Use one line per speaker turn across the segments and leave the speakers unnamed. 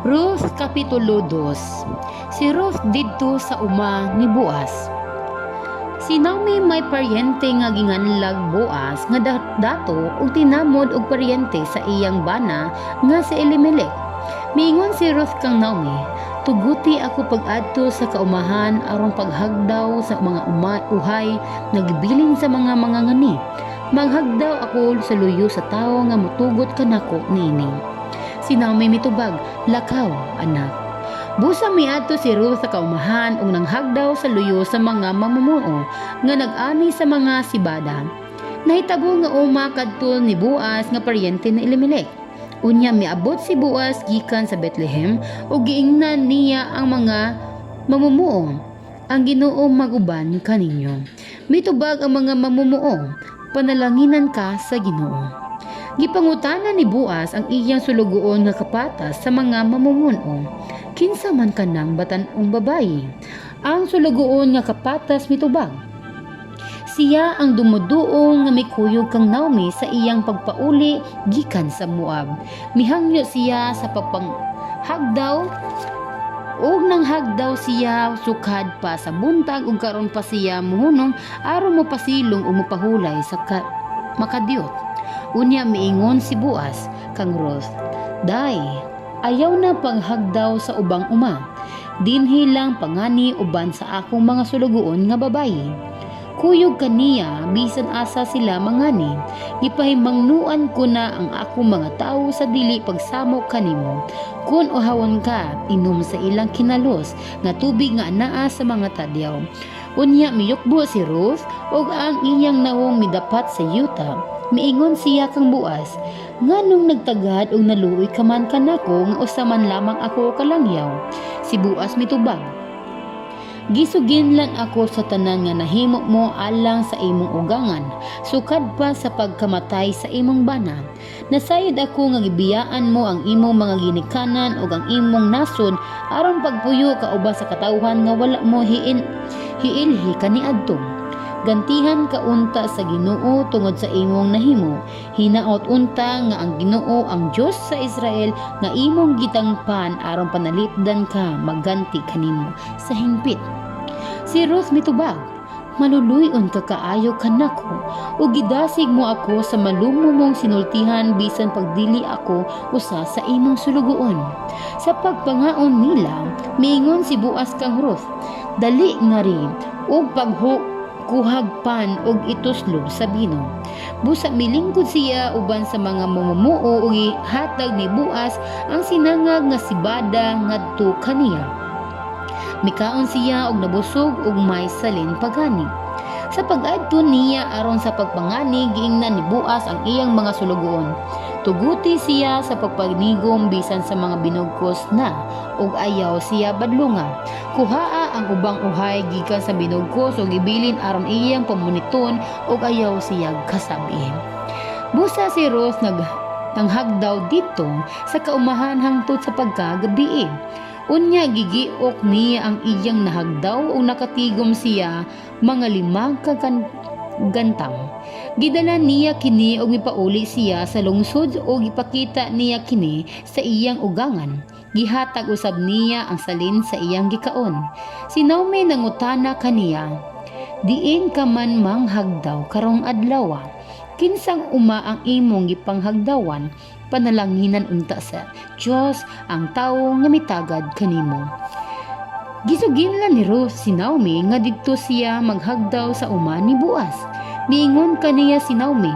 Ruth Kapitulo 2. Si Ruth didto sa uma ni Boaz. Si Naomi may paryente nga ginganlag Boaz nga dato ug tinamod og paryente sa iyang bana nga si Elimelech. Miingon si Ruth kang Naomi, tuguti ako pag-adto sa kaumahan aron paghagdaw sa mga uhay nagbiling sa mga ngani. Maghagdaw ako sa luyo sa tawo nga motugot kanako niini. Si Naomi mitubag, lakaw, anak. Busa miadto si Ruth sa kaumahan ug nanghagdaw sa luyo sa mga mamumuo nga nag-ani sa mga sibada. Nahitabo nga uma kadto ni Boaz nga paryente ni Elimelech. Unya miabot si Boaz gikan sa Bethlehem ug giingnan niya ang mga mamumuo. Ang Ginoo maguban kaninyo. Mitubag ang mga mamumuo, panalanginan ka sa Ginoo. Gipangutana ni Boaz ang iyang sulugoon nga kapatas sa mga mamumuno. Kinsa man kanang batan-ong babayi. Ang sulugoon nga kapatas mitubag. Siya ang dumuduong nga mikuyog kang Naomi sa iyang pagpauli gikan sa Moab. Mihangyo siya sa pagpanghagdaw ug nanghagdaw siya sukad pa sa buntag ug karon pa siya muhunong aron mopasilong ug mopahulay sa makadiyot. Unya miingon si Boaz kang Ruth, Day, ayaw na paghagdaw sa ubang uma, dinhi lang pangani uban sa akong mga sulugoon nga babayi. Kuyog kaniya bisan asa sila mangani, gipahimangnuan ko na ang akong mga tawo sa dili pagsamok kanimo. Kun uhawon ka, inom sa ilang kinalos nga tubig nga anaa sa mga tadyaw. Unya miyukbo si Ruth ug ang iyang nawong midapat sa yuta. Miingon siya kang Boaz, nganong nagtagad og naluoy ka man kanako nga usaman lamang ako kalangyaw. Si Boaz mitubag, gisugin lang ako sa tanan nga nahimo mo alang sa imong ugangan, sukad pa sa pagkamatay sa imong bana. Nasayod ako nga gibiyaan mo ang imong mga ginikanan ug ang imong nasod aron pagpuyo ka uba sa katawhan nga wala mo hiilhi kaniadto. Gantihan ka unta sa Ginoo tungod sa imong nahimo. Hinaot unta nga ang Ginoo ang Dios sa Israel nga imong gitangpan aron panalipdan ka magganti kanimo sa hingpit. Si Ruth mitubag, maluluyon ka kaayo kanako ug gidasig mo ako sa malumo mong sinultihan bisan pagdili ako usa sa imong sulugoon. Sa pagpangaon nila, miingon si Boaz kang Ruth, dali nga rin ug kuhagpan og ituslog sa bino. Busa milingkod siya uban sa mga mamumuo ug ihatag ni Boaz ang sinangag nga sibada ngadto kaniya. Mikaon siya og nabusog ug may salin pagani. Sa pag-adto niya aron sa pagpangani giingnan ni Boaz ang iyang mga sulugoon. Tuguti siya sa pagpanigom bisan sa mga binugkos na ug ayaw siya badlunga. Kuhaa ang ubang uhay gikan sa binugkos ug ibilin aron iyang pamuniton ug ayaw siya kasabi. Busa si Ruth nanghagdaw dito sa kaumahan hangtod sa pagkagabi. Unya gigiok niya ang iyang nahagdaw ug nakatigom siya mga 5 gantang. Gidala niya kini og mipauli siya sa lungsod ug ipakita niya kini sa iyang ugangan. Gihatag usab niya ang salin sa iyang gikaon. Si Naomi nangutana kaniya, diin ka man manghagdaw karong adlaw? Kinsang uma ang imong gipanghagdawan? Panalanginan unta sa Dios ang tawo nga mitagad kanimo. Gisugin lang ni Ruth si Naomi nga didto siya maghagdaw sa uma ni Boaz. Miingon kaniya si Naomi,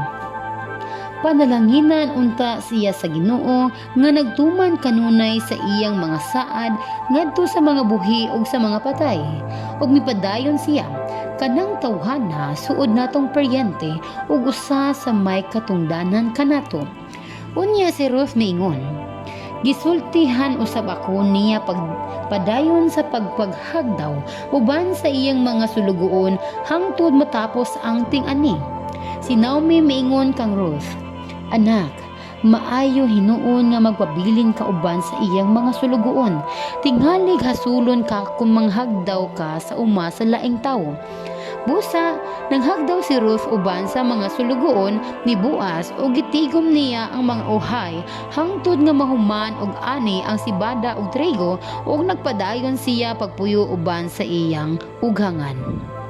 panalanginan unta siya sa Ginoo nga nagtuman kanunay sa iyang mga saad ngadto sa mga buhi ug sa mga patay. Ug mipadayon siya kanang tawhana suod natong paryente ug usa sa may katungdanan kanato. Unya si Ruth miingon, gisultihan usab ako niya pagpadayon sa pagpaghagdaw uban sa iyang mga sulugoon hangtod matapos ang ting-ani. Si Naomi miingon kang Ruth, anak, maayo hinuon nga magpabilin ka uban sa iyang mga sulugoon. Tingalig hasulon ka kung manghagdaw ka sa uma sa laing tawo. Busa, nanghagdaw si Ruth uban sa mga sulugoon ni Boaz o gitigom niya ang mga uhay hangtod nga mahuman og ani ang sibada og trigo ug nagpadayon siya pagpuyo uban sa iyang ughangan.